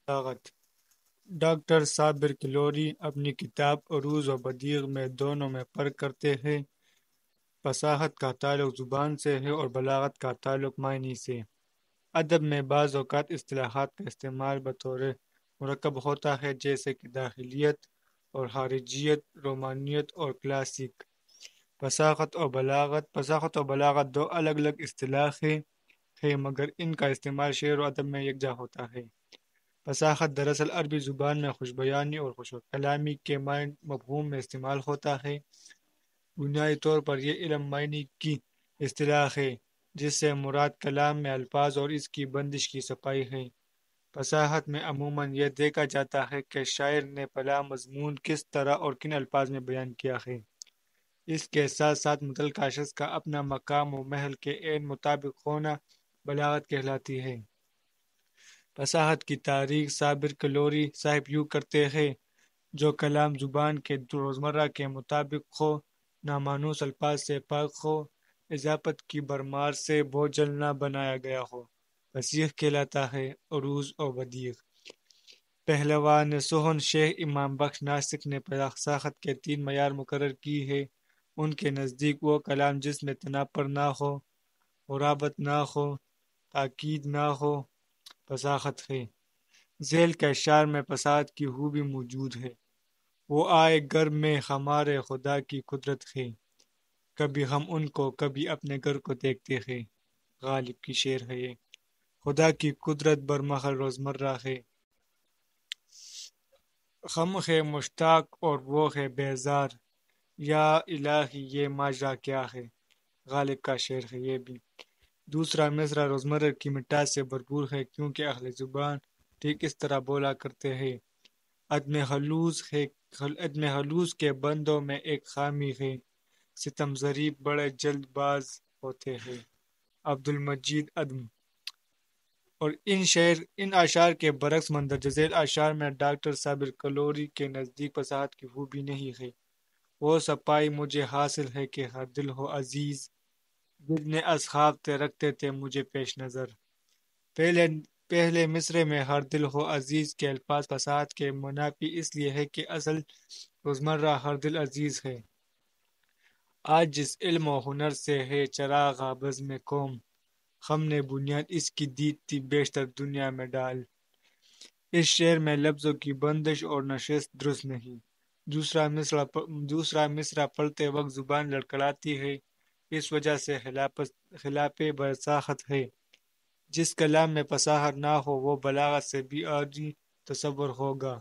بلاغت ڈاکٹر صابر کلوری اپنی کتاب عروض و بدیغ میں دونوں میں فرق کرتے ہیں۔ فصاحت کا تعلق زبان سے ہے اور بلاغت کا تعلق معنی سے۔ ادب میں بعض اوقات اصطلاحات کا استعمال بطور مرکب ہوتا ہے، جیسے کہ داخلیت اور خارجیت، رومانیت اور کلاسک۔ فصاحت اور بلاغت دو الگ الگ اصطلاحیں ہیں، مگر ان کا استعمال شعر و ادب میں یکجا ہوتا ہے۔ فصاحت دراصل عربی زبان میں خوش بیانی اور خوش کلامی کے مفہوم میں استعمال ہوتا ہے۔ بنیادی طور پر یہ علم معنی کی اصطلاح ہے، جس سے مراد کلام میں الفاظ اور اس کی بندش کی صفائی ہے۔ فصاحت میں عموماً یہ دیکھا جاتا ہے کہ شاعر نے فلاں مضمون کس طرح اور کن الفاظ میں بیان کیا ہے۔ اس کے ساتھ ساتھ متعلقہ شخص کا اپنا مقام و محل کے عین مطابق ہونا بلاغت کہلاتی ہے۔ فصاحت کی تعریف صابر کلوری صاحب یوں کرتے ہیں: جو کلام زبان کے روزمرہ کے مطابق ہو، نامانوس الفاظ سے پاک ہو، اضافت کی بھرمار سے بوجھل نہ بنایا گیا ہو، فصیح کہلاتا ہے۔ عروض و بدیغ پہلوان صحن شیخ امام بخش ناسک نے فصاحت کے 3 معیار مقرر کی ہے۔ ان کے نزدیک وہ کلام جس میں تناپر نہ ہو، غرابت نہ ہو، تاکید نہ ہو، فصاحت ہے۔ ذیل کے اشعار میں فصاحت کی خوبی موجود ہے: وہ آئے گھر میں ہمارے خدا کی قدرت ہے، کبھی ہم ان کو کبھی اپنے گھر کو دیکھتے ہیں۔ غالب کی شعر ہے یہ۔ خدا کی قدرت برمحل روزمرہ ہے، ہم ہے مشتاق اور وہ ہے بیزار، یا الہی یہ ماجرا کیا ہے۔ غالب کا شعر ہے یہ بھی۔ دوسرا مصرع روزمرہ کی مٹاس سے بھرپور ہے، کیونکہ اہل زبان ٹھیک اس طرح بولا کرتے ہیں۔ عدم حلوظ کے بندوں میں ایک خامی ہے، ستم ضریب بڑے جلد باز ہوتے ہیں۔ عبد المجید عدم اور ان اشعار کے برعکس مندرجہ ذیل اشعار میں ڈاکٹر صابر کلوری کے نزدیک فصاحت کی خوبی نہیں ہے۔ وہ صفائی مجھے حاصل ہے کہ ہر دل ہو عزیز، جتنے اصحاب تھے رکھتے تھے مجھے پیش نظر۔ پہلے مصرعے میں ہر دل ہو عزیز کے الفاظ فصاحت کے منافی اس لیے ہے کہ اصل روزمرہ ہر دل عزیز ہے۔ آج جس علم و ہنر سے ہے چراغ بزم قوم، ہم نے بنیاد اس کی دی تھی بیشتر دنیا میں ڈال۔ اس شعر میں لفظوں کی بندش اور نشست درست نہیں۔ دوسرا مصرع پڑھتے وقت زبان لڑکھڑاتی ہے، اس وجہ سے خلاف بصاحت ہے۔ جس کلام میں فصاحت نہ ہو وہ بلاغت سے بھی عاجز تصور ہوگا،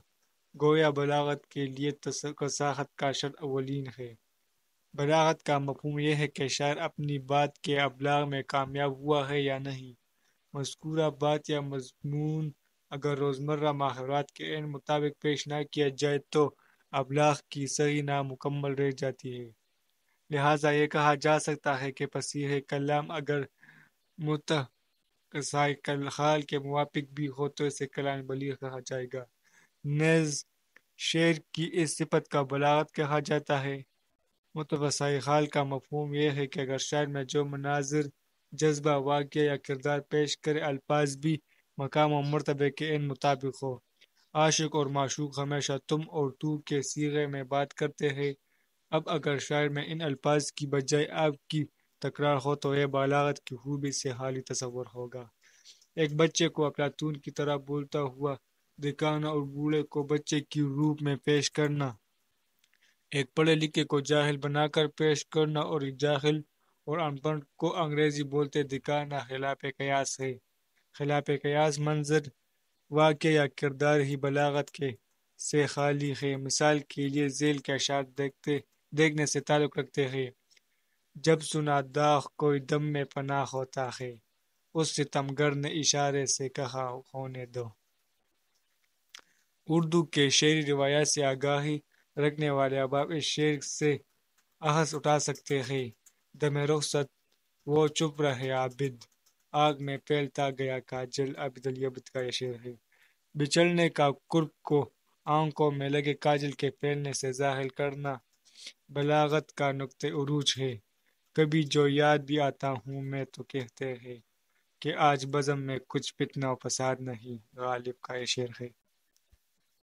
گویا بلاغت کے لیے فصاحت کا شرط اولین ہے۔ بلاغت کا مفہوم یہ ہے کہ شاعر اپنی بات کے ابلاغ میں کامیاب ہوا ہے یا نہیں۔ مذکورہ بات یا مضمون اگر روزمرہ ماحولات کے عین مطابق پیش نہ کیا جائے تو ابلاغ کی سعی نامکمل رہ جاتی ہے۔ لہٰذا یہ کہا جا سکتا ہے کہ فصیح کلام اگر متقاضی حال کے موافق بھی ہو تو اسے کلام بلیغ کہا جائے گا۔ نیز شعر کی اس صفت کا بلاغت کہا جاتا ہے۔ متقاضی حال کا مفہوم یہ ہے کہ اگر شاعر میں جو مناظر، جذبہ، واقعہ یا کردار پیش کرے الفاظ بھی مقام و مرتبے کے عین مطابق ہو۔ عاشق اور معشوق ہمیشہ تم اور تو کے صیغے میں بات کرتے ہیں۔ اب اگر شاعر میں ان الفاظ کی بجائے آپ کی تکرار ہو تو یہ بلاغت کی خوبی سے خالی تصور ہوگا۔ ایک بچے کو افلاطون کی طرح بولتا ہوا دکھانا اور بوڑھے کو بچے کی روپ میں پیش کرنا، ایک پڑھے لکھے کو جاہل بنا کر پیش کرنا اور ایک جاہل اور ان پڑھ کو انگریزی بولتے دکھانا خلاف قیاس ہے۔ خلاف قیاس منظر، واقعہ یا کردار ہی بلاغت کے سے خالی ہے۔ مثال کے لیے ذیل کے اشعار دیکھنے سے تعلق رکھتے ہیں: جب سنا داغ کوئی دم میں فنا ہوتا ہے، اس ستمگر نے اشارے سے کہا ہونے دو۔ اردو کے شعری روایات سے آگاہی رکھنے والے احباب اس شعر سے اخذ اٹھا سکتے ہیں: دم رخصت وہ چپ رہے عابد، آگ میں پھیلتا گیا کاجل۔ عابد الیبد کا یہ شعر ہے۔ بچھڑنے کا کرب کو آنکھوں میں لگے کاجل کے پھیلنے سے ظاہر کرنا بلاغت کا نقطہ عروج ہے۔ کبھی جو یاد بھی آتا ہوں میں تو کہتے ہیں کہ آج بزم میں کچھ فتنہ و فساد نہیں، غالب کا یہ شعر ہے۔